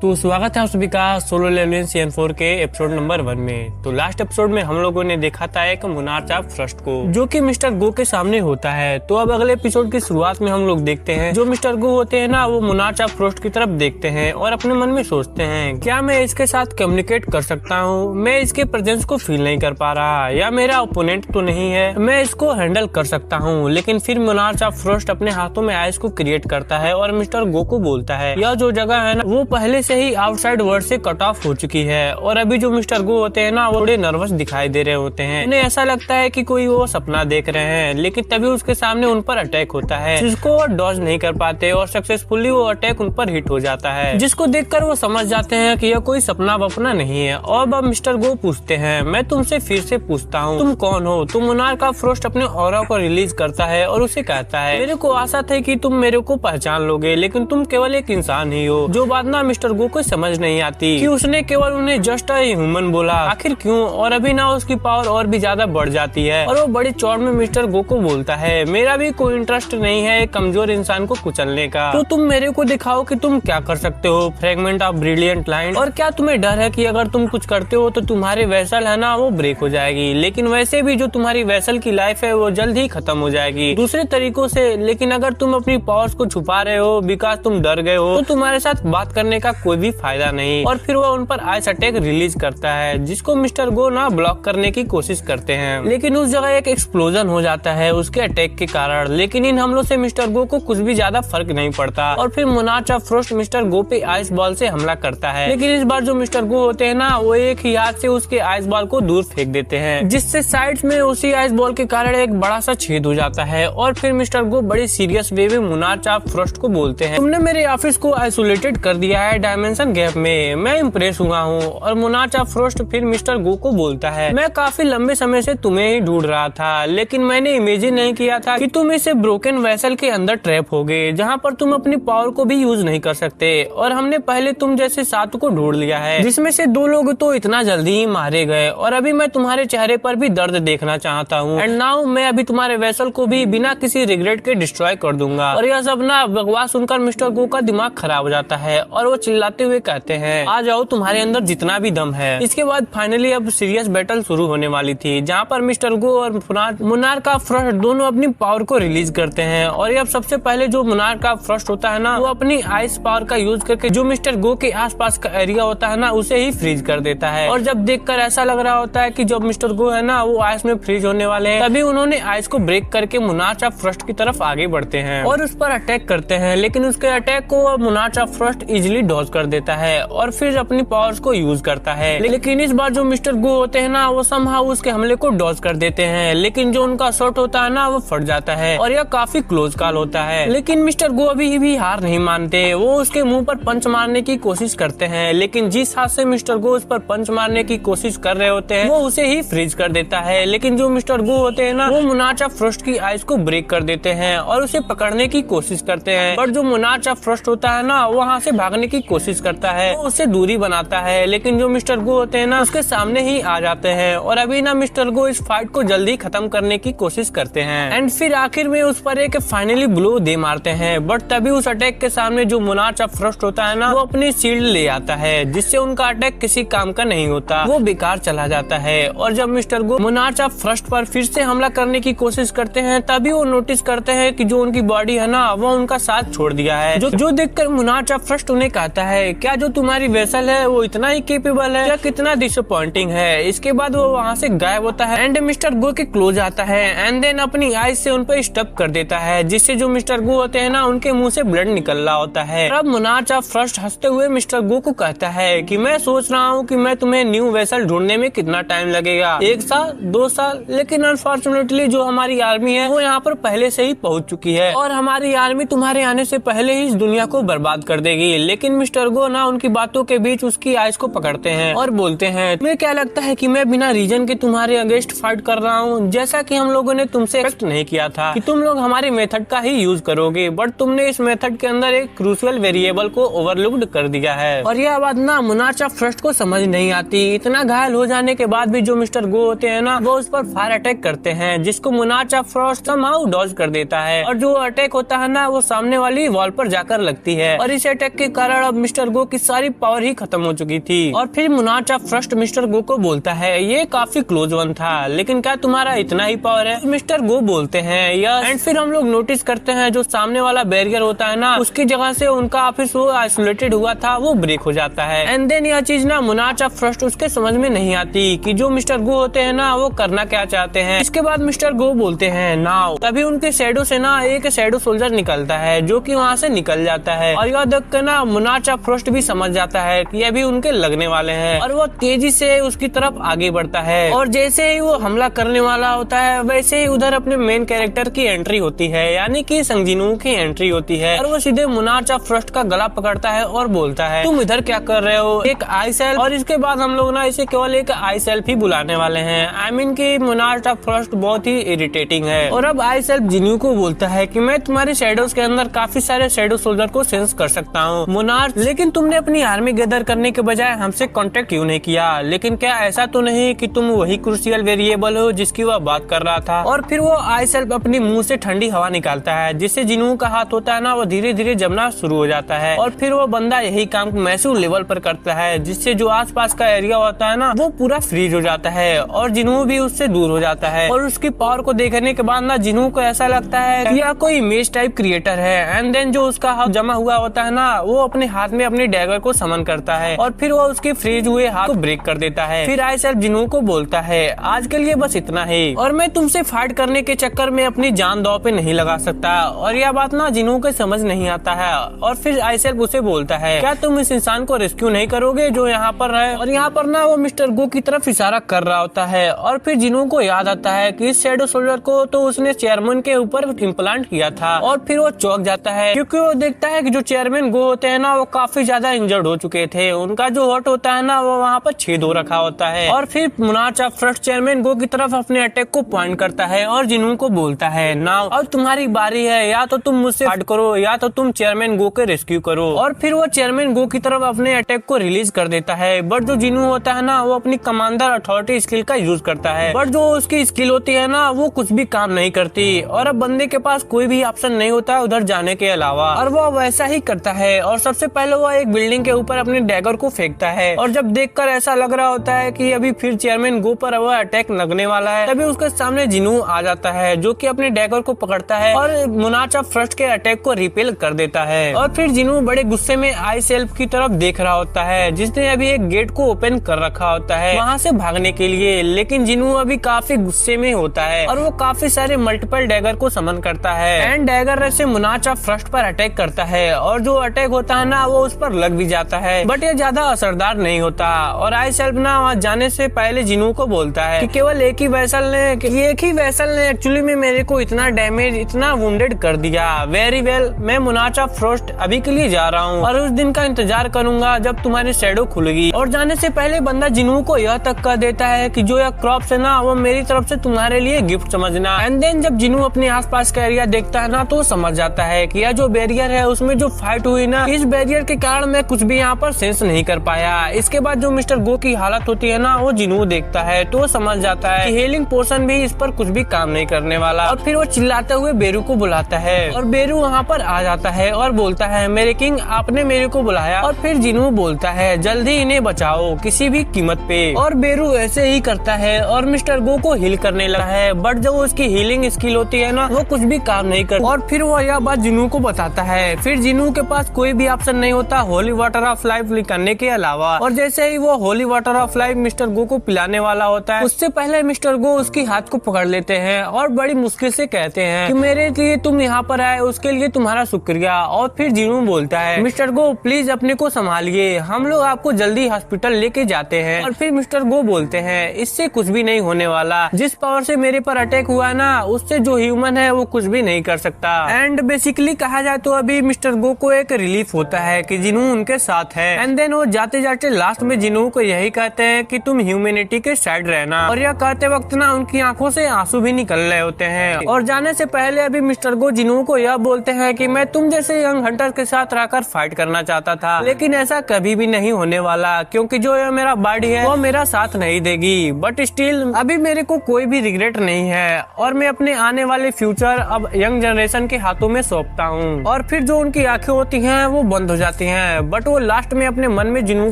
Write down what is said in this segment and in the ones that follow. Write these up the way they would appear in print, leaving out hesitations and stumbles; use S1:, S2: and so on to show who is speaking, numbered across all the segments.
S1: तो स्वागत है आप सभी का सोलो लेवलिंग सीजन 4 के एपिसोड नंबर 1 में। तो लास्ट एपिसोड में हम लोगों ने देखा था एक मोनार्च ऑफ फ्रस्ट को, जो कि मिस्टर गो के सामने होता है। तो अब अगले एपिसोड की शुरुआत में हम लोग देखते हैं जो मिस्टर गो होते हैं ना, वो मोनार्च ऑफ फ्रस्ट की तरफ देखते हैं और अपने मन में सोचते हैं, क्या मैं इसके साथ कम्युनिकेट कर सकता हूँ? मैं इसके प्रेजेंस को फील नहीं कर पा रहा, या मेरा ओपोनेंट तो नहीं है, मैं इसको हैंडल कर सकता हूँ। लेकिन फिर मोनार्च ऑफ फ्रस्ट अपने हाथों में आइस को क्रिएट करता है और मिस्टर गो को बोलता है, यह जो जगह है ना, वो पहले से ही आउटसाइड वर्ल्ड से कट ऑफ हो चुकी है। और अभी जो मिस्टर गो होते हैं ना, वो थोड़े नर्वस दिखाई दे रहे होते हैं। उन्हें ऐसा लगता है कि कोई वो सपना देख रहे हैं, लेकिन तभी उसके सामने उन पर अटैक होता है, जिसको वो डॉज नहीं कर पाते और सक्सेसफुली वो अटैक उन पर हिट हो जाता है, जिसको देखकर वो समझ जाते हैं कि यह कोई सपना वपना नहीं है। और अब मिस्टर गो पूछते हैं, मैं तुमसे फिर से पूछता हूँ, तुम कौन हो? तो मोनार्च ऑफ फ्रस्ट अपने ऑरा को रिलीज करता है और उसे कहता है, मेरे को आशा थी कि तुम मेरे को पहचान लोगे, लेकिन तुम केवल एक इंसान ही हो। जो बात ना मिस्टर गो को समझ नहीं आती कि उसने केवल उन्हें जस्ट अ ह्यूमन बोला, आखिर क्यों? और अभी ना उसकी पावर और भी ज्यादा बढ़ जाती है और वो बड़ी चौड़ में मिस्टर गो को बोलता है, मेरा भी कोई इंटरेस्ट नहीं है एक कमजोर इंसान को कुचलने का, तो तुम मेरे को दिखाओ कि तुम क्या कर सकते हो। Fragment of brilliant line. और क्या तुम्हें डर है कि अगर तुम कुछ करते हो तो तुम्हारी वेसल है ना, वो ब्रेक हो जाएगी? लेकिन वैसे भी जो तुम्हारी वेसल की लाइफ है वो जल्द ही खत्म हो जाएगी दूसरे तरीकों से। लेकिन अगर तुम अपनी पावर्स को छुपा रहे हो बिकॉज तुम डर गए हो, तो तुम्हारे साथ बात करने का कोई भी फायदा नहीं। और फिर वो उन पर आइस अटैक रिलीज करता है, जिसको मिस्टर गो ना ब्लॉक करने की कोशिश करते हैं, लेकिन उस जगह एक एक्सप्लोजन हो जाता है उसके अटैक के कारण। लेकिन इन हमलों से मिस्टर गो को कुछ भी ज्यादा फर्क नहीं पड़ता और फिर मोनार्च ऑफ फ्रस्ट मिस्टर गो पे आइस बॉल से हमला करता है। लेकिन इस बार जो मिस्टर गो होते हैं ना, वो एक ही हाथ से उसके आइस बॉल को दूर फेंक देते हैं, जिससे साइड्स में उसी आइस बॉल के कारण एक बड़ा सा छेद हो जाता है। और फिर मिस्टर गो बड़ी सीरियस वे में मोनार्च ऑफ फ्रस्ट को बोलते हैं, तुमने मेरे ऑफिस को आइसोलेटेड कर दिया है डायमेंशन गैप में, मैं इम्प्रेस हुआ हूँ। और मोनार्च ऑफ फ्रस्ट फिर मिस्टर गो को बोलता है, मैं काफी लंबे समय से तुम्हें ही ढूंढ रहा था, लेकिन मैंने इमेजिन नहीं किया था कि तुम इसे ब्रोकन वेसल के अंदर ट्रैप होगे, जहाँ पर तुम अपनी पावर को भी यूज नहीं कर सकते। और हमने पहले तुम जैसे 7 को ढूंढ लिया है, जिसमें से 2 लोग तो इतना जल्दी ही मारे गए, और अभी मैं तुम्हारे चेहरे पर भी दर्द देखना चाहता हूँ। एंड नाउ मैं अभी तुम्हारे वेसल को भी बिना किसी रिग्रेट के डिस्ट्रॉय कर दूंगा। और यह सब ना बकवास सुनकर मिस्टर गो का दिमाग खराब हो जाता है और वो चिल्लाते हुए कहते हैं, आ जाओ तुम्हारे अंदर जितना भी दम है। इसके बाद फाइनली अब सीरियस बैटल शुरू होने वाली थी, जहाँ पर मिस्टर गो और मोनार्च ऑफ फ्रस्ट दोनों अपनी पावर को रिलीज करते हैं। और अब सबसे पहले जो मोनार्च ऑफ फ्रस्ट होता है ना, वो अपनी आइस पावर का यूज करके जो मिस्टर गो के आसपास का एरिया होता है ना, उसे ही फ्रीज कर देता है। और जब देखकर ऐसा लग रहा होता है कि जब मिस्टर गो है ना, वो आइस में फ्रीज होने वाले हैं, तभी उन्होंने आइस को ब्रेक करके मोनार्च ऑफ फ्रस्ट की तरफ आगे बढ़ते हैं और उस पर अटैक करते हैं। लेकिन उसके अटैक को monarch of frost easily dodge कर देता है और फिर अपनी पावर्स को यूज करता है। लेकिन इस बार जो मिस्टर गो होते हैं ना, वो समहाउ उसके हमले को डॉज कर देते हैं, लेकिन जो उनका शॉट होता है ना, वो फट जाता है और यह काफी क्लोज कॉल होता है। लेकिन मिस्टर गो अभी भी हार नहीं मानते, वो उसके मुंह पर पंच मारने की कोशिश करते हैं, लेकिन जिस हाथ से मिस्टर गो उस पर पंच मारने की कोशिश कर रहे होते हैं, वो उसे ही फ्रीज कर देता है। लेकिन जो मिस्टर गो होते हैं ना, वो मोनार्च ऑफ फ्रस्ट की आइस को ब्रेक कर देते हैं और उसे पकड़ने की कोशिश करते हैं। बट जो मोनार्च ऑफ फ्रस्ट होता है ना, वो वहाँ से भागने की कोशिश करता है, वो उससे दूरी बनाता है। लेकिन जो मिस्टर गो होते हैं ना, उसके सामने ही आ जाते हैं और अभी ना मिस्टर गो इस फाइट को जल्दी खत्म करने की कोशिश करते हैं। एंड फिर आखिर में उस पर एक फाइनली ब्लो दे मारते हैं। बट तभी उस अटैक के सामने जो मोनार्च ऑफ फ्रस्ट होता है ना, वो अपनी शील्ड ले आता है, जिससे उनका अटैक किसी काम का नहीं होता, वो बेकार चला जाता है। और जब mister go monarch of first पर फिर से हमला करने की कोशिश करते हैं, तभी वो नोटिस करते हैं कि जो उनकी बॉडी है ना, वो उनका साथ छोड़ दिया है। जो देखकर मोनार्च ऑफ फ्रस्ट उन्हें कहता है, क्या जो तुम्हारी वेसल है वो इतना ही केपेबल है? क्या कितना डिसअपॉइंटिंग है। इसके बाद वो वहाँ से गायब होता है एंड मिस्टर गो के क्लोज आता है एंड देन अपनी आइस से उन पर स्टप कर देता है, जिससे जो मिस्टर गो होते हैं ना, उनके मुंह से ब्लड निकल रहा होता है। अब मोनार्च ऑफ फ्रस्ट हंसते हुए मिस्टर गो को कहता है कि मैं सोच रहा हूँ कि मैं तुम्हें न्यू वेसल ढूंढने में कितना टाइम लगेगा, 1 साल 2 साल। लेकिन अनफॉर्चुनेटली जो हमारी आर्मी है वो यहाँ पर पहले से ही पहुँच चुकी है और हमारी आर्मी तुम्हारे आने से पहले ही इस दुनिया को बर्बाद कर देगी। लेकिन मिस्टर गो ना उनकी बातों के बीच उसकी आइस को पकड़ते हैं और बोलते हैं, तुम्हें क्या लगता है कि मैं बिना रीजन के तुम्हारे अगेंस्ट फाइट कर रहा हूँ? जैसा कि हम लोगों ने तुमसे एक्सपेक्ट नहीं किया था कि तुम लोग हमारे मेथड का ही यूज करोगे, बट तुमने इस मेथड के अंदर एक क्रूशियल वेरिएबल को ओवरलुक्ड कर दिया है। और यह बात ना मोनार्च ऑफ फ्रस्ट को समझ नहीं आती। इतना घायल हो जाने के बाद भी जो मिस्टर गो होते हैं ना, वो उस पर फायर अटैक करते हैं, जिसको monarch of frost somehow dodge कर देता है और जो अटैक होता है ना, वो सामने वाली वॉल पर जाकर लगती है और इस अटैक के कारण अब मिस्टर गो की सारी पावर ही खत्म हो चुकी थी। और फिर मोनार्च ऑफ फ्रस्ट मिस्टर गो को बोलता है ये काफी क्लोज वन था, लेकिन क्या तुम्हारा इतना ही पावर है? मिस्टर गो बोलते हैं यस। एंड फिर हम लोग नोटिस करते हैं जो सामने वाला बैरियर होता है ना, उसकी जगह से उनका ऑफिस वो आइसोलेटेड हुआ था वो ब्रेक हो जाता है। एंड देन यह चीज ना मोनार्च ऑफ फ्रस्ट उसके समझ में नहीं आती कि जो मिस्टर गो होते हैं ना वो करना क्या चाहते हैं। इसके बाद मिस्टर गो बोलते हैं नाउ। तभी उनके शैडो से ना एक शैडो सोल्जर निकलता है जो कि वहाँ से निकल जाता है। और यह देख कर ना मोनार्च ऑफ फ्रस्ट भी समझ जाता है कि ये भी उनके लगने वाले हैं और वो तेजी से उसकी तरफ आगे बढ़ता है। और जैसे ही वो हमला करने वाला होता है वैसे ही उधर अपने मेन कैरेक्टर की एंट्री होती है, यानी कि संग जिनवू की एंट्री होती है। और वो सीधे मोनार्च ऑफ फ्रस्ट का गला पकड़ता है और बोलता है तुम इधर क्या कर रहे हो? एक आई सेल्फ। और इसके बाद हम लोग ना इसे केवल एक आई सेल्फ ही बुलाने वाले हैं। आई मीन की मोनार्च ऑफ फ्रस्ट बहुत ही इरिटेटिंग है। और अब आई सेल्फ जिन्यू को बोलता है कि मैं तुम्हारे शैडोज के अंदर काफी सारे शैडो सोल्जर को सेंस कर सकता हूँ मोनार्च, लेकिन तुमने अपनी आर्मी गैदर करने के बजाय हमसे कांटेक्ट क्यों नहीं किया? लेकिन क्या ऐसा तो नहीं कि तुम वही क्रूशियल वेरिएबल हो जिसकी वह बात कर रहा था? और फिर वो आई सेल्फ अपनी मुंह से ठंडी हवा निकालता है जिससे जिन्यू का हाथ होता है ना वो धीरे धीरे जमना शुरू हो जाता है। और फिर वो बंदा यही काम मैसिव लेवल पर करता है जिससे जो आसपास का एरिया होता है ना वो पूरा फ्रीज हो जाता है और जिन्यू भी उससे दूर हो जाता है। और उसकी पावर को देखने के बाद ना जिन्यू को ऐसा लगता है कि यह कोई इमेज टाइप क्रिएटर है। एंड देन जो उसका हाथ जमा हुआ होता है ना वो अपने हाथ में अपनी डैगर को समन करता है और फिर वो उसके फ्रीज हुए हाथ को ब्रेक कर देता है। फिर आई सेल्फ जिन्यू को बोलता है आज के लिए बस इतना ही, और मैं तुमसे फाइट करने के चक्कर में अपनी जान दांव पे नहीं लगा सकता। और यह बात ना जिन्यू को समझ नहीं आता है। और फिर आई सेल्फ उसे बोलता है क्या तुम इस इंसान को रेस्क्यू नहीं करोगे जो यहाँ पर है? और यहाँ पर ना वो मिस्टर गो की तरफ इशारा कर रहा होता है। और फिर जिन्यू को याद आता है कि इस शैडो सोल्जर को तो उसने चेयरमैन के ऊपर इम्प्लांट किया था। और फिर वो चौंक जाता है क्योंकि वो देखता है कि जो चेयरमैन गो होते हैं ना वो काफी ज्यादा इंजर्ड हो चुके थे। उनका जो हर्ट होता है ना वो वहाँ पर छेद हो रखा होता है। और फिर मोनार्च ऑफ फ्रस्ट चेयरमैन गो की तरफ अपने अटैक को पॉइंट करता है और जिन्यू को बोलता है नाउ अब तुम्हारी बारी है, या तो तुम मुझसे फाइट करो या तो तुम चेयरमैन गो के रेस्क्यू करो। और फिर वो चेयरमैन गो की तरफ अपने अटैक को रिलीज कर देता है। बट जो जिन्यू होता है ना वो अपनी कमांडर अथॉरिटी स्किल का यूज करता है, बट जो उसकी स्किल होती है ना वो कुछ भी काम नहीं करती। और अब बंदे के पास कोई भी ऑप्शन नहीं होता उधर जाने के अलावा। और वो वैसा ही करता है और सबसे पहले वो एक बिल्डिंग के ऊपर अपने डैगर को फेंकता है। और जब देखकर ऐसा लग रहा होता है कि अभी फिर चेयरमैन गो पर वो अटैक लगने वाला है, तभी उसके सामने जिन्यू आ जाता है जो कि अपने डैगर को पकड़ता है और मोनार्च ऑफ फ्रस्ट के अटैक को रिपेल कर देता है। और फिर जिन्यू बड़े गुस्से में आई सेल्फ की तरफ देख रहा होता है जिसने अभी एक गेट को ओपन कर रखा होता है वहाँ से भागने के लिए। लेकिन जिन्यू अभी काफी गुस्से में होता है और वो काफी सारे मल्टीपल डैगर को समन करता है एंड डैगर से मोनार्च ऑफ फ्रस्ट पर अटैक करता है। और जो अटैक होता है ना वो उस पर लग भी जाता है, बट ये ज्यादा असरदार नहीं होता। और आई सेल्फ ना वहाँ जाने से पहले जिन्यू को बोलता है कि केवल एक ही वेसल ने एक्चुअली में मेरे को इतना डैमेज, इतना वुंडेड कर दिया। वेरी वेल, मैं मोनार्च ऑफ फ्रस्ट अभी के लिए जा रहा हूँ और उस दिन का इंतजार करूंगा जब तुम्हारी शैडो खुलेगी। और जाने से पहले बंदा जिन्यू को यह तक कह देता है कि जो यह क्रॉप्स है ना वो मेरी तरफ से तुम्हारे लिए गिफ्ट समझना। एंड देन जब जिन्यू अपने आसपास का एरिया देखता है ना तो समझ जाता है कि यह जो बैरियर है उसमें जो फाइट हुई ना, इस बैरियर के कारण मैं कुछ भी यहाँ पर सेंस नहीं कर पाया। इसके बाद जो मिस्टर गो की हालत होती है ना वो जिन्यू देखता है तो वो समझ जाता है कि हीलिंग पोर्शन भी इस पर कुछ भी काम नहीं करने वाला। और फिर वो चिल्लाते हुए बेरू को बुलाता है और बेरू वहाँ पर आ जाता है और बोलता है मेरे किंग आपने मेरे को बुलाया। और फिर जिन्यू बोलता है जल्दी इन्हें बचाओ किसी भी कीमत पे। और बेरू ऐसे ही करता है और मिस्टर गो को हील करने लगा है, बट जो उसकी हीलिंग स्किल होती है ना वो कुछ भी काम नहीं करती। और फिर वो यह बात जिन्यू को बताता है। फिर जिन्यू के पास कोई भी ऑप्शन नहीं होता होली वाटर ऑफ लाइफ करने के अलावा। और जैसे ही वो holy water of life mister गो को पिलाने वाला होता है उससे पहले मिस्टर गो उसकी हाथ को पकड़ लेते हैं और बड़ी मुश्किल से कहते हैं कि मेरे लिए तुम यहाँ पर आए उसके लिए तुम्हारा शुक्रिया। और फिर जिन्यू बोलता है मिस्टर गो प्लीज अपने को संभालिए, हम लोग आपको जल्दी हॉस्पिटल लेके जाते हैं। और फिर मिस्टर गो बोलते हैं इससे कुछ भी नहीं होने वाला, जिस पावर से मेरे पर अटैक हुआ ना उससे जो ह्यूमन है वो कुछ भी नहीं कर सकता। एंड बेसिकली कहा जाए तो अभी मिस्टर गो को एक रिलीफ होता है कि जिन्यू उनके साथ है। एंड देन वो जाते जाते लास्ट में जिन्यू को यही कहते हैं कि तुम ह्यूमैनिटी के साइड रहना। और यह कहते वक्त ना उनकी आंखों से आंसू भी निकल रहे होते हैं। और जाने से पहले अभी मिस्टर गो जिन्यू को यह बोलते हैं कि मैं तुम जैसे यंग हंटर के साथ रहकर फाइट करना चाहता था, लेकिन ऐसा कभी भी नहीं होने वाला क्योंकि जो यह मेरा बॉडी है वो मेरा साथ नहीं देगी। बट स्टिल अभी मेरे को कोई भी रिग्रेट नहीं है और मैं अपने आने वाले फ्यूचर अब यंग जनरेशन के हाथों में सौंपता हूँ। और फिर जो उनकी आंखें होती हैं वो बंद हो जाती जाती हैं, बट वो लास्ट में अपने मन में जिनू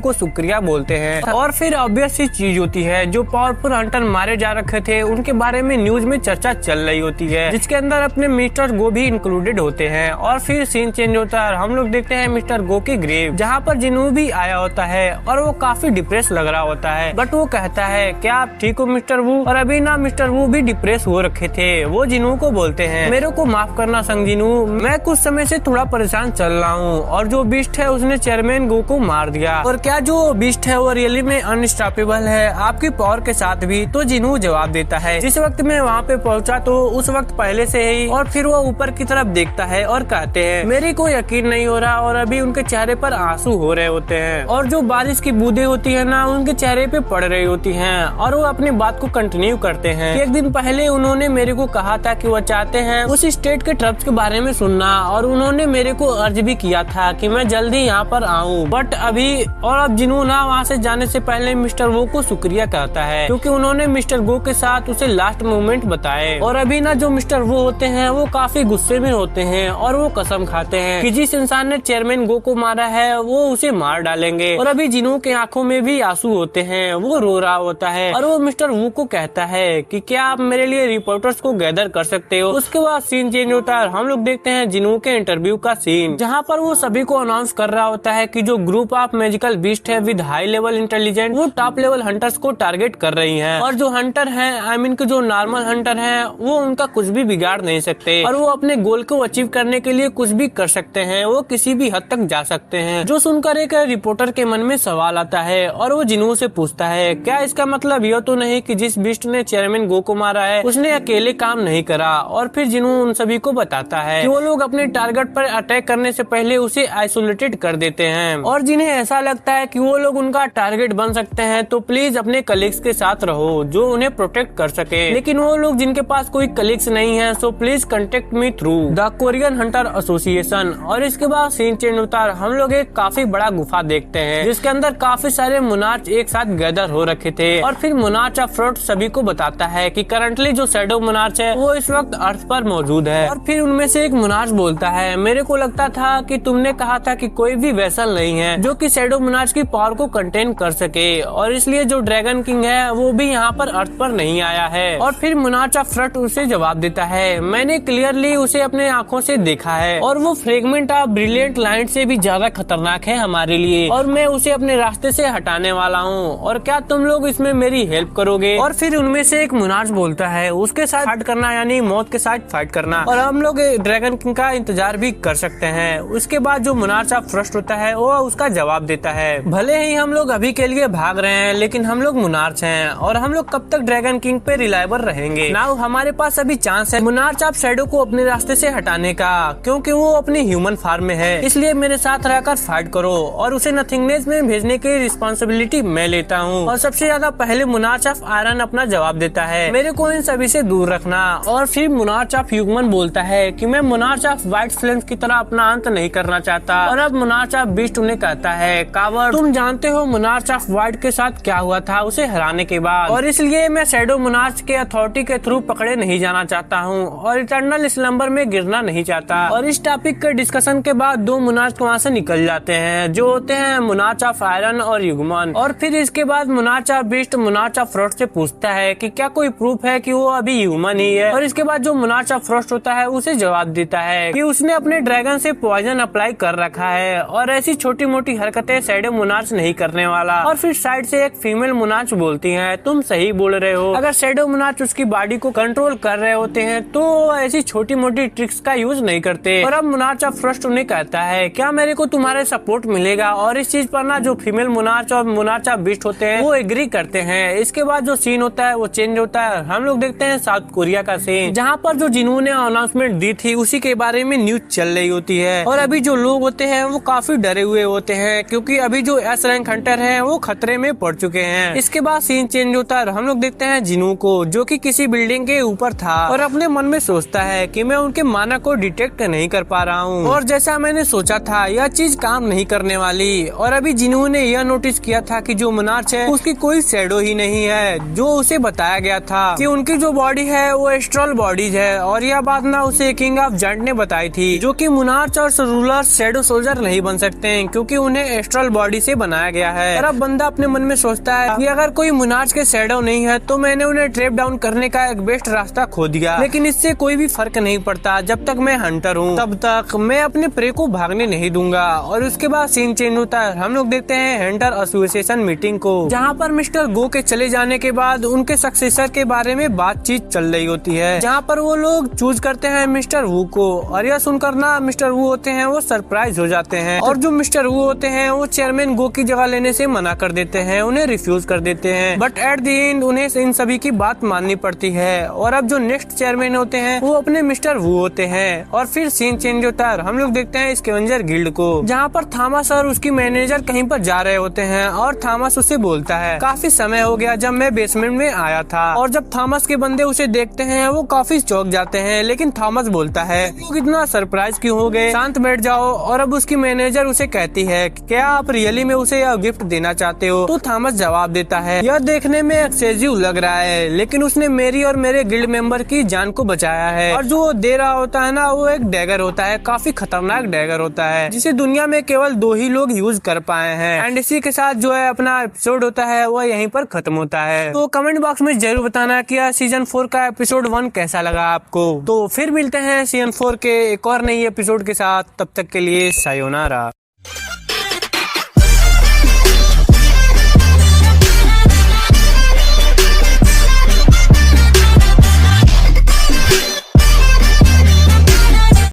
S1: को शुक्रिया बोलते हैं। और फिर ऑब्वियस सी चीज होती है, जो पावरफुल हंटर मारे जा रखे थे उनके बारे में न्यूज में चर्चा चल रही होती है, जिसके अंदर अपने मिस्टर गो भी इंक्लूडेड होते हैं। और फिर सीन चेंज होता है, हम लोग देखते हैं मिस्टर गो की ग्रेव, जहाँ पर जिनू भी आया होता है और वो काफी डिप्रेस लग रहा होता है। बट वो कहता है क्या आप ठीक हो मिस्टर वू? और अभी ना मिस्टर वू भी डिप्रेस हो रखे थे। वो जिनू को बोलते हैं मेरे को माफ करना संग जिनू, मैं कुछ समय से थोड़ा परेशान चल रहा हूँ और जो बीस्ट है उसने चेयरमैन गो को मार दिया। और क्या जो बीस्ट है वो रियली में अनस्टॉपेबल है आपकी पावर के साथ भी? तो जिनू जवाब देता है जिस वक्त मैं वहाँ पे पहुँचा तो उस वक्त पहले से ही। और फिर वो ऊपर की तरफ देखता है और कहते हैं मेरे को यकीन नहीं हो रहा। और अभी उनके चेहरे पर आंसू हो रहे होते हैं और जो बारिश की बूंदें होती है ना उनके चेहरे पे पड़ रही होती हैं। और वो अपनी बात को कंटिन्यू करते हैं कि एक दिन पहले उन्होंने मेरे को कहा था कि वो चाहते हैं उस स्टेट के ट्रब्स के बारे में सुनना, और उन्होंने मेरे को अर्ज भी किया था कि मैं जल्दी यहाँ पर आऊँ। बट अभी और अब जिनू ना वहाँ से जाने से पहले मिस्टर वो को शुक्रिया कहता है क्योंकि उन्होंने मिस्टर गो के साथ उसे लास्ट मोमेंट बताए। और अभी ना जो मिस्टर वो होते हैं वो काफी गुस्से में होते हैं और वो कसम खाते हैं कि जिस इंसान ने चेयरमैन गो को मारा है वो उसे मार डालेंगे। और अभी जिनू के आंखों में भी आंसू होते हैं, वो रो रहा होता है और वो मिस्टर वू को कहता है कि क्या आप मेरे लिए रिपोर्टर्स को गैदर कर सकते हो। उसके बाद सीन चेंज होता है, हम लोग देखते हैं जिनू के इंटरव्यू का सीन, जहाँ पर वो सभी को अनाउंस कर रहा होता है कि जो ग्रुप ऑफ मैजिकल बीस्ट है विद हाई लेवल इंटेलिजेंस वो टॉप लेवल हंटर्स को टारगेट कर रही है। और जो हंटर है आई मीन जो नॉर्मल हंटर है वो उनका कुछ भी बिगाड़ नहीं सकते और वो अपने गोल को अचीव करने के लिए कुछ भी कर सकते हैं, वो किसी भी हद तक जा सकते हैं। जो सुनकर एक रिपोर्टर के मन में सवाल आता है और वो जिनू से पूछता है क्या इसका मतलब यह तो नहीं कि जिस बीस्ट ने चेयरमैन गो को मारा है उसने अकेले काम नहीं करा। और फिर जिनू उन सभी को बताता है कि वो लोग अपने टारगेट पर अटैक करने से पहले उसे आइसोलेटेड कर देते हैं और जिन्हें ऐसा लगता है कि वो लोग उनका टारगेट बन सकते हैं तो प्लीज अपने कलीग्स के साथ रहो जो उन्हें प्रोटेक्ट कर सके। लेकिन वो लोग जिनके पास कोई कलीग्स नहीं है so please contact me through the Korean hunter association. और इसके बाद सीन चेंज होता है, हम लोग एक काफी बड़ा गुफा देखते हैं जिसके अंदर काफी सारे मोनार्च एक साथ गैदर हो रखे थे। और फिर मोनार्च ऑफ फ्रॉस्ट सभी को बताता है कि करंटली जो शैडो मोनार्च है वो इस वक्त अर्थ पर मौजूद है। और फिर उनमें से एक मोनार्च बोलता है मेरे को लगता था कि तुमने कहा था कि कोई भी वेसल नहीं है जो कि शैडो मोनार्च की पावर को कंटेन कर सके और इसलिए जो ड्रैगन किंग है वो भी यहाँ पर अर्थ पर नहीं आया है। और फिर मोनार्च ऑफ फ्रॉस्ट उसे जवाब देता है मैंने क्लियरली उसे अपने आंखों से देखा है और वो फ्रेगमेंट ऑफ ब्रिलियंट लाइट से भी ज्यादा खतरनाक है हमारे लिए और मैं उसे अपने रास्ते से हटाने वाला हूँ और क्या तुम लोग इसमें मेरी हेल्प करोगे। और फिर उनमें से एक मोनार्च बोलता है उसके साथ फाइट करना यानी मौत के साथ फाइट करना और हम लोग ड्रैगन किंग का इंतजार भी कर सकते हैं। उसके बाद जो मोनार्च ऑफ फ्रॉस्ट होता है वो उसका जवाब देता है भले ही हम लोग अभी के लिए भाग रहे हैं लेकिन हम लोग मोनार्च हैं और हम लोग कब तक ड्रैगन किंग पे रिलायबल रहेंगे। नाउ हमारे पास अभी चांस है मोनार्च ऑफ शैडो को अपने रास्ते से हटाने का क्योंकि वो अपनी ह्यूमन फॉर्म में है, इसलिए मेरे साथ रहकर फाइट करो और उसे नथिंगनेस में भेजने की रिस्पॉन्सिबिलिटी मैं लेता हूँ। और सबसे ज्यादा पहले मोनार्च ऑफ आयरन अपना जवाब देता है मेरे को इन सभी से दूर रखना। और फिर मोनार्च ऑफ ह्यूमन बोलता है कि मैं मोनार्च ऑफ व्हाइट फ्लेम्स की तरह अपना अंत नहीं करना चाहता। और अब मोनार्च ऑफ बीस्ट उन्हें कहता है कावर्ड तुम जानते हो मोनार्च ऑफ व्हाइट के साथ क्या हुआ था उसे हराने के बाद और इसलिए मैं शैडो मोनार्च के अथॉरिटी के थ्रू पकड़े नहीं जाना चाहता हूँ और इटर्नल स्लम्बर में गिरना नहीं चाहता। और इस टॉपिक के डिस्कशन के बाद दो मोनार्च वहाँ से निकल जाते हैं जो होते हैं मोनार्च ऑफ आयरन और ह्यूमन। और फिर इसके बाद monarch of beast monarch of Frost से पूछता है कि क्या कोई प्रूफ है कि वो अभी ह्यूमन ही है। और इसके बाद जो मोनार्च ऑफ फ्रॉस्ट होता है उसे जवाब देता है कि उसने अपने ड्रैगन से पॉइजन अप्लाई कर रखा है और ऐसी छोटी मोटी हरकतें शैडो मोनार्च नहीं करने वाला। और फिर साइड से एक फीमेल मोनार्च बोलती है तुम सही बोल रहे हो, अगर शैडो मोनार्च उसकी बॉडी को कंट्रोल कर रहे होते हैं तो ऐसी छोटी मोटी ट्रिक्स का यूज नहीं करते। और अब मोनार्च ऑफ फ्रॉस्ट उन्हें कहता है क्या मेरे को तुम्हारे सपोर्ट मिलेगा। और इस चीज पर ना जो फीमेल मोनार्च और मोनार्च ऑफ बीस्ट होते हैं वो एग्री करते हैं। इसके बाद जो सीन होता है वो चेंज होता है, हम लोग देखते हैं साउथ कोरिया का सीन जहाँ पर जो जिनू ने अनाउंसमेंट दी थी उसी के बारे में न्यूज चल रही होती है। और अभी जो लोग होते हैं वो काफी डरे हुए होते हैं क्योंकि अभी जो एस रैंक हंटर है वो खतरे में पड़ चुके हैं। इसके बाद सीन चेंज होता है, हम लोग देखते हैं जिनू को जो कि किसी बिल्डिंग के ऊपर था और अपने मन में सोचता है कि मैं उनके माना को डिटेक्ट नहीं कर पा रहा हूँ और जैसा मैंने सोचा था यह चीज काम नहीं करने वाली। और अभी जिनू ने यह नोटिस किया था कि जो मोनार्च है उसकी कोई शैडो ही नहीं है जो उसे बताया गया था कि उनकी जो बॉडी है वो एस्ट्रल बॉडीज है। और यह बात ना उसे किंग ऑफ जाइंट ने बताई थी जो कि मोनार्च और रूलर शैडो सोल्जर हंटर नहीं बन सकते हैं क्योंकि उन्हें एस्ट्रल बॉडी से बनाया गया है। और अब बंदा अपने मन में सोचता है कि अगर कोई मुनार्च के शैडो नहीं है तो मैंने उन्हें ट्रैप डाउन करने का एक बेस्ट रास्ता खो दिया, लेकिन इससे कोई भी फर्क नहीं पड़ता। जब तक मैं हंटर हूँ तब तक मैं अपने प्रे को भागने नहीं दूंगा। और उसके बाद सीन चेंज होता है। हम लोग देखते हैं हंटर एसोसिएशन मीटिंग को, जहाँ पर मिस्टर गो के चले जाने के बाद उनके सक्सेसर के बारे में बातचीत चल रही होती है, जहाँ पर वो लोग चूज करते हैं मिस्टर वू को। और यह सुनकर ना मिस्टर वू होते हैं वो सरप्राइज हो जाते हैं, और जो मिस्टर वू होते हैं वो चेयरमैन गो की जगह लेने से मना कर देते हैं, उन्हें रिफ्यूज कर देते हैं। बट एट द एंड उन्हें इन सभी की बात माननी पड़ती है। और अब जो नेक्स्ट चेयरमैन होते हैं वो अपने मिस्टर वू होते हैं। और फिर सीन चेंज होता है। हम लोग देखते हैं स्कैवेंजर गिल्ड को, जहाँ पर थॉमस और उसकी मैनेजर कहीं पर जा रहे होते हैं। और थॉमस उससे बोलता है काफी समय हो गया जब मैं बेसमेंट में आया था। और जब थॉमस के बंदे उसे देखते हैं वो काफी चौंक जाते हैं, लेकिन थॉमस बोलता है लोग इतना सरप्राइज क्यों हो गए, शांत बैठ जाओ। और अब उसकी मैनेजर उसे कहती है क्या आप रियली में उसे यह गिफ्ट देना चाहते हो? तो थॉमस जवाब देता है यह देखने में एक्सेसिव लग रहा है, लेकिन उसने मेरी और मेरे गिल्ड मेंबर की जान को बचाया है। और जो वो दे रहा होता है ना वो एक डैगर होता है, काफी खतरनाक डैगर होता है जिसे दुनिया में केवल 2 ही लोग यूज कर पाए हैं। एंड इसी के साथ जो है अपना एपिसोड होता है वो यहीं पर खत्म होता है। तो कमेंट बॉक्स में जरूर बताना कि सीजन 4 का एपिसोड 1 कैसा लगा आपको। तो फिर मिलते हैं सीजन 4 के एक और नई एपिसोड के साथ, तब तक के लिए सायोनारा।